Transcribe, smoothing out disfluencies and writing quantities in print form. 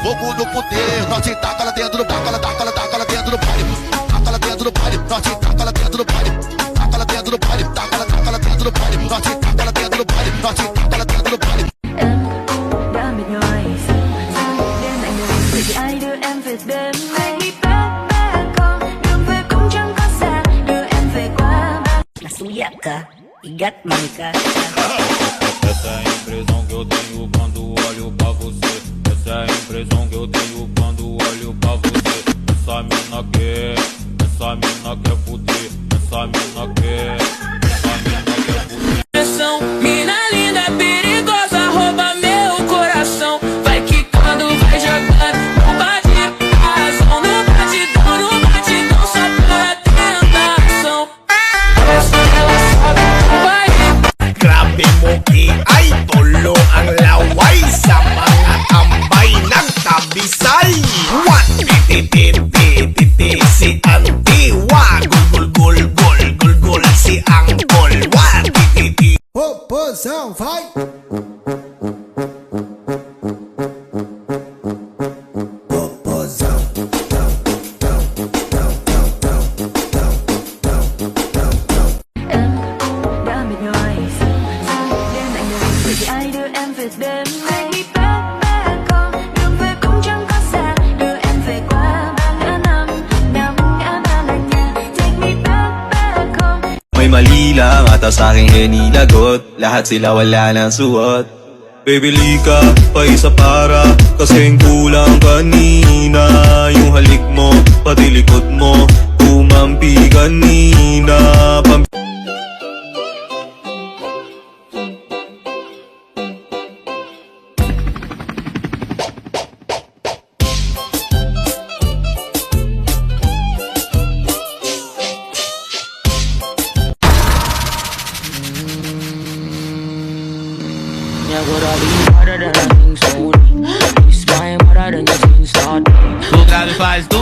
fogo no poder. Nós taca lá dentro, taca lá dentro do baile. Taca lá dentro do baile, nós taca lá dentro do baile. Taca lá dentro do baile, taca lá dentro do baile. Nós taca lá dentro do baile, nós taca lá dentro do baile. Đã mệt nhòi đêm anh đời vậy ai đưa em về bên anh đi ba ba con đường về cũng chẳng có xa đưa em về qua ba. Nasuya ka, igat man ka. Essa é a impressão que eu tenho quando olho pra você. Essa é a impressão que eu tenho quando olho pra você. Essa mina quer fuder. Essa mina quer fuder. Pressão, mina linda, perigosa, rouba meu coração. Vai quicando, vai jogando, no batidão, no batidão, só pela tentação. Essa ela sabe o baile. Grabe mo i-idolo ang laway sa mga tambay nagtabisay. What? Titi si Auntie. Wa gul si Angkol. What? Titi. Popozão, vai! Popozão. Em đã mệt nhòi đêm anh đời vậy ai đưa em về bên anh đi ba ba con đường về cũng chẳng có xa đưa em về qua ba ngã năm ngã ba là nhà take me ba ba con. May mali lang ata sa'king hinilagot. Lahat sila wala nang suot. Bibili ka pa isa para kasing kulang kanina. Yung halik mo, pati likod mo kumampi kanina. Yeah, gotta be harder than I think so. This time harder than your skin start. Tu grave faz tu